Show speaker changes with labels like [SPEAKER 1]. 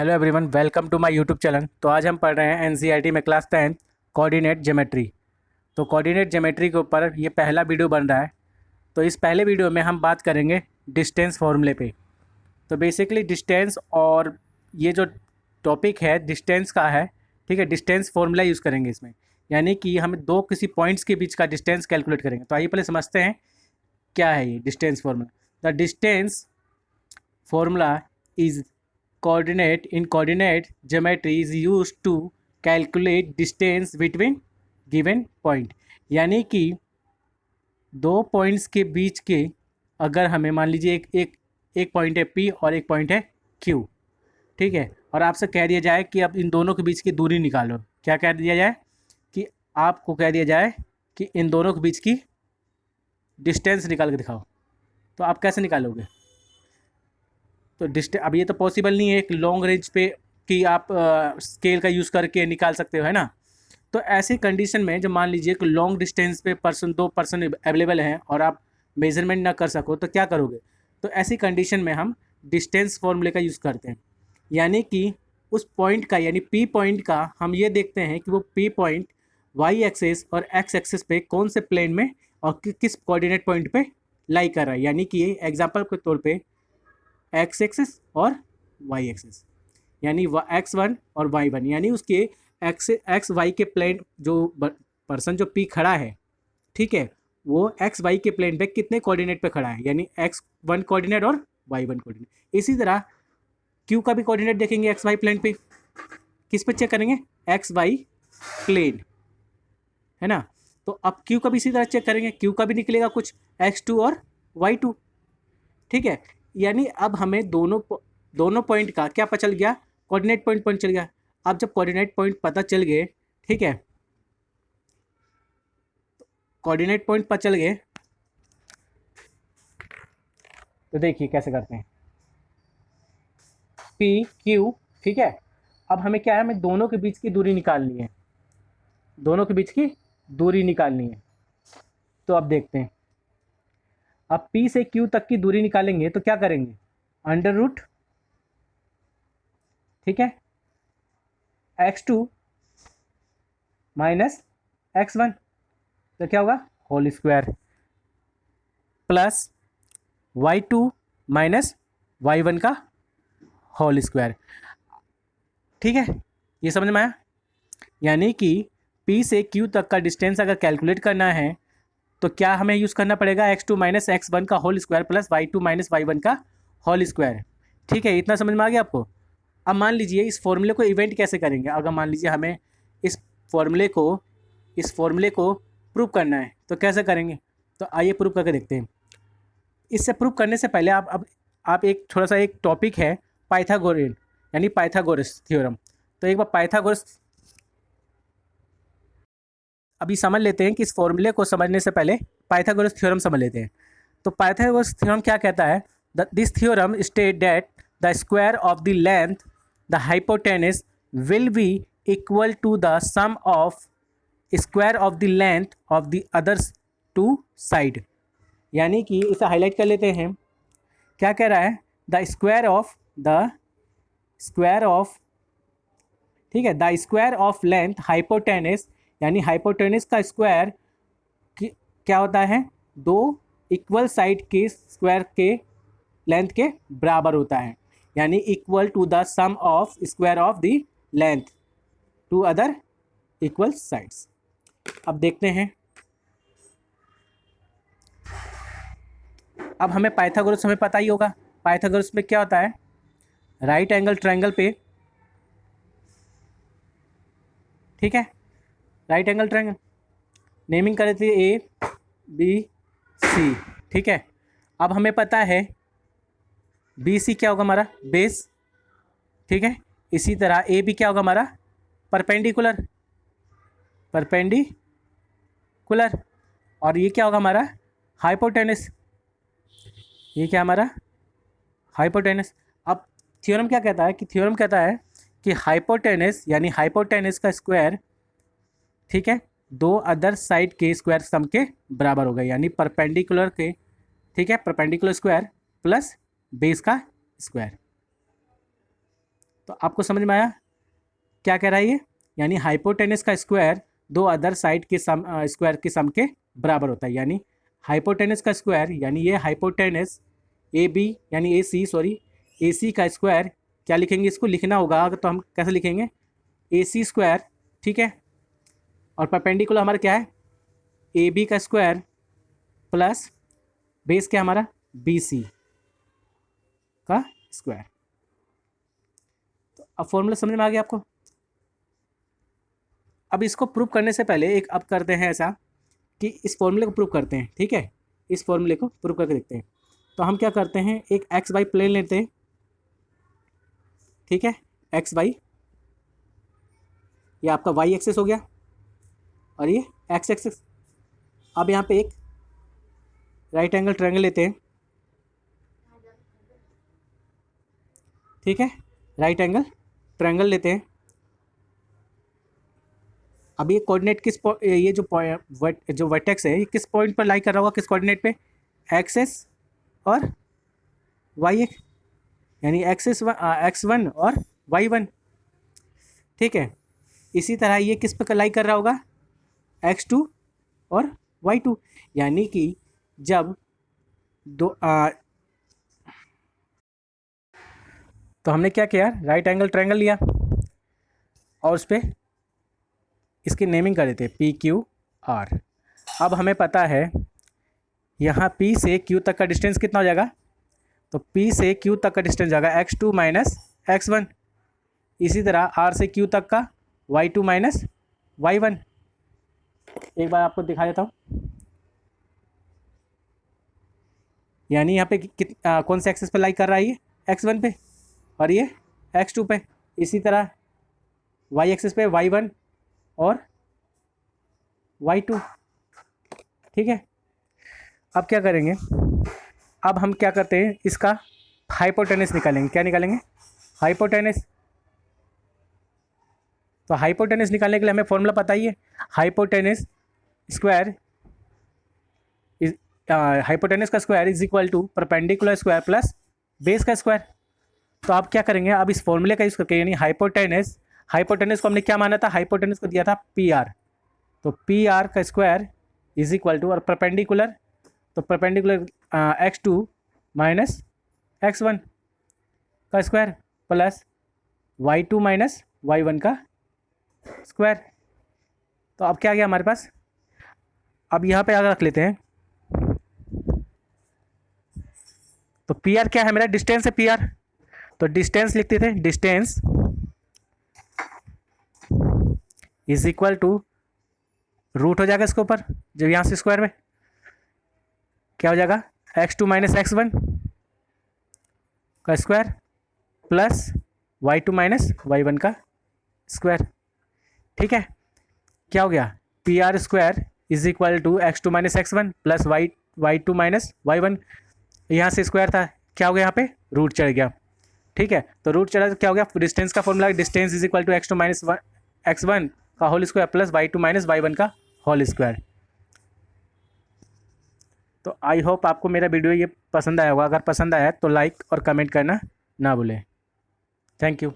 [SPEAKER 1] Hello everyone, welcome to my YouTube channel. तो आज हम पढ़ रहे हैं एनसीईआरटी में क्लास 10 कोऑर्डिनेट ज्योमेट्री। तो कोऑर्डिनेट ज्योमेट्री के ऊपर ये पहला वीडियो बन रहा है। तो इस पहले वीडियो में हम बात करेंगे डिस्टेंस फॉर्मूले पे। तो बेसिकली डिस्टेंस और ये जो टॉपिक है डिस्टेंस का है, ठीक है। डिस्टेंस फॉर्मूला यूज़ करेंगे इसमें, यानी कि हम दो किसी पॉइंट्स के बीच का डिस्टेंस कैलकुलेट करेंगे। तो आइए पहले समझते हैं क्या है ये distance formula. The distance formula is coordinate in coordinate geometry is used to calculate distance between given point। यानी कि दो पॉइंट्स के बीच के, अगर हमें मान लीजिए एक पॉइंट है P और एक पॉइंट है Q, ठीक है, और आपसे कह दिया जाए कि अब इन दोनों के बीच की दूरी निकालो। क्या कह दिया जाए कि आपको कह दिया जाए कि इन दोनों के बीच की डिस्टेंस निकाल के दिखाओ, तो आप कैसे निकालोगे? तो अब ये तो पॉसिबल नहीं है एक लॉन्ग रेंज पे कि आप स्केल का यूज़ करके निकाल सकते हो, है ना। तो ऐसी कंडीशन में जब मान लीजिए कि लॉन्ग डिस्टेंस पे दो पर्सन अवेलेबल हैं और आप मेजरमेंट ना कर सको तो क्या करोगे? तो ऐसी कंडीशन में हम डिस्टेंस फॉर्मूले का यूज़ करते हैं, यानी कि उस पॉइंट का, यानी पी पॉइंट का हम ये देखते हैं कि वो पी पॉइंट वाई एक्सेस और एक्स एक्सेस पे कौन से प्लेन में और किस कोऑर्डिनेट पॉइंट पे लाई कर रहा है। यानी कि एग्जाम्पल के तौर पे एक्स एक्सेस और वाई एक्सेस, यानी x1 और y1, यानी उसके एक्स वाई के प्लेन जो पर्सन जो P खड़ा है, ठीक है, वो एक्स वाई के प्लेन पे कितने कोऑर्डिनेट पे खड़ा है, यानी x1 कोऑर्डिनेट और y1 कोऑर्डिनेट। इसी तरह Q का भी कोऑर्डिनेट देखेंगे एक्स वाई प्लेन पे, किस पे चेक करेंगे? एक्स वाई प्लेन, है ना। तो अब Q का भी इसी तरह चेक करेंगे, Q का भी निकलेगा कुछ x2 और y2, ठीक है। यानी अब हमें दोनों पॉइंट का क्या पता चल गया? कोऑर्डिनेट पॉइंट चल गया। अब जब कोऑर्डिनेट पॉइंट पता चल गए, ठीक है, कोऑर्डिनेट पॉइंट पता चल गए, तो देखिए कैसे करते हैं। पी क्यू, ठीक है। अब हमें क्या है, हमें दोनों के बीच की दूरी निकालनी है, दोनों के बीच की दूरी निकालनी है। तो अब देखते हैं, अब P से Q तक की दूरी निकालेंगे तो क्या करेंगे? अंडर रूट, ठीक है, x2 माइनस x1, तो क्या होगा? Whole square, plus y2 minus y1 का होल स्क्वायर, ठीक है। ये समझ में आया? यानी कि P से Q तक का डिस्टेंस अगर कैलकुलेट करना है तो क्या हमें यूज़ करना पड़ेगा? x2 माइनस x1 का whole square plus y2 minus y1 का होल स्क्वायर, ठीक है। इतना समझ में आ गया आपको? अब मान लीजिए इस फॉर्मूले को इवेंट कैसे करेंगे। अगर मान लीजिए हमें इस फॉर्मूले को प्रूव करना है तो कैसे करेंगे? तो आइए प्रूव करके देखते हैं। इससे प्रूव करने से पहले आप एक थोड़ा सा एक टॉपिक है पाइथागोरियन, यानी पाइथागोरस थ्योरम। तो एक बार पाइथागोरस अभी समझ लेते हैं कि इस फॉर्मूले को समझने से पहले पाइथागोरस थ्योरम समझ लेते हैं। तो पाइथागोरस थ्योरम क्या कहता है? This theorem state that the square of the length the hypotenuse will be equal to the sum of square of the length of the others two side. यानी कि इसे हाईलाइट कर लेते हैं। क्या कह रहा है? द स्क्वायर ऑफ, ठीक है, the square of length hypotenuse, यानी हाइपोटेनस का स्क्वायर क्या होता है? दो इक्वल साइड के स्क्वायर के लेंथ के बराबर होता है, यानी equal to the sum of square of the length two other equal sides. अब देखते हैं, अब हमें पाइथागोरस हमें पता ही होगा। पाइथागोरस में क्या होता है? राइट एंगल ट्रायंगल पे, ठीक है, राइट एंगल ट्रायंगल नेमिंग कर देते हैं ABC, ठीक है। अब हमें पता है BC क्या होगा? हमारा बेस, ठीक है। इसी तरह AB क्या होगा? हमारा परपेंडिकुलर, और ये क्या होगा? हमारा हाइपोटेनस, ये क्या हमारा हाइपोटेनस। अब थ्योरम क्या कहता है? कि थ्योरम कहता है कि हाइपोटेनस, यानी हाइपोटेनस का स्क्वायर, ठीक है, दो अदर साइड के स्क्वायर सम के बराबर होगा, यानी परपेंडिकुलर के, ठीक है, परपेंडिकुलर स्क्वायर प्लस बेस का स्क्वायर। तो आपको समझ में आया क्या कह रहा है ये? यानी हाइपोटेनस का स्क्वायर दो अदर साइड के स्क्वायर के सम के बराबर होता है। यानी हाइपोटेनस का स्क्वायर यानी ये हाइपोटेनस ए बी यानी ए सी सॉरी ए सी का स्क्वायर क्या लिखेंगे, इसको लिखना होगा तो हम कैसे लिखेंगे, ए सी स्क्वायर, ठीक है। और परपेंडिकुलर हमारा क्या है, ए बी का स्क्वायर प्लस बेस क्या हमारा बी सी का स्क्वायर। तो अब फॉर्मूला समझ में आ गया आपको। अब इसको प्रूव करने से पहले एक अब करते हैं ऐसा कि इस फॉर्मूले को प्रूव करते हैं, ठीक है। इस फॉर्मूले को प्रूव करके देखते हैं। तो हम क्या करते हैं, एक एक्स वाई प्लेन लेते हैं, ठीक है। एक्स वाई, ये आपका वाई एक्सेस हो गया और ये एक्स एक्सेस। अब यहाँ पे एक राइट एंगल ट्रायंगल लेते हैं, ठीक है। राइट एंगल ट्रायंगल लेते हैं। अब ये कोऑर्डिनेट किस ये जो वर्टेक्स है ये किस पॉइंट पर लाई कर रहा होगा, किस कोऑर्डिनेट पे, एक्सेस और वाई एक्स, यानी x1 और y1, ठीक है। इसी तरह ये किस पे लाई कर रहा होगा, x2 और y2। यानी कि जब तो हमने क्या किया, राइट एंगल ट्रायंगल लिया और उस पर इसकी नेमिंग कर देते PQR। अब हमें पता है यहाँ P से Q तक का डिस्टेंस कितना हो जाएगा, तो P से Q तक का डिस्टेंस जाएगा x2 माइनस x1। इसी तरह R से Q तक का y2 माइनस y1। एक बार आपको दिखा देता हूँ। यानी यहाँ पे कौन से एक्सेस पे लाई कर रहा है, ये x1 पे और ये x2 पे। इसी तरह y एक्सेस पे y1 और y2, ठीक है। अब क्या करेंगे, अब हम क्या करते हैं, इसका हाइपोटेनस निकालेंगे। क्या निकालेंगे, हाइपोटेनस। तो हाइपोटेनस निकालने के लिए हमें फॉर्मूला पता ही है, हाइपोटेनस स्क्वायर हाइपोटेनस का square is equal to perpendicular square plus base का स्क्वायर। तो आप क्या करेंगे, अब इस फॉर्मूले का यूज़ करके, यानी हाइपोटेनस को हमने क्या माना था, हाइपोटेनस को दिया था PR। तो PR का स्क्वायर इज इक्वल टू, और परपेंडिकुलर, तो परपेंडिकुलर x2 माइनस x1 का square plus y2 minus y1 का स्क्वायर। तो अब क्या गया हमारे पास, अब यहाँ पे आगे रख लेते हैं। तो PR क्या है, मेरा डिस्टेंस है PR। तो डिस्टेंस लिखते थे, distance is equal to root हो जाएगा इसके ऊपर, जब यहाँ से स्क्वायर में क्या हो जाएगा, x2 माइनस x1 का square plus y2 minus y1 का स्क्वायर, ठीक है। क्या हो गया, PR square is equal to x2 minus x1 plus y2 minus y1। यहाँ से स्क्वायर था, क्या हो गया, यहाँ पे रूट चढ़ गया, ठीक है। तो रूट चढ़ा तो क्या हो गया, डिस्टेंस का formula, distance is equal to x2 minus x1 का whole square plus y2 minus y1 का होल स्क्वायर। तो आई होप आपको मेरा वीडियो ये पसंद आया होगा। अगर पसंद आया तो लाइक और कमेंट करना ना भूलें। Thank you.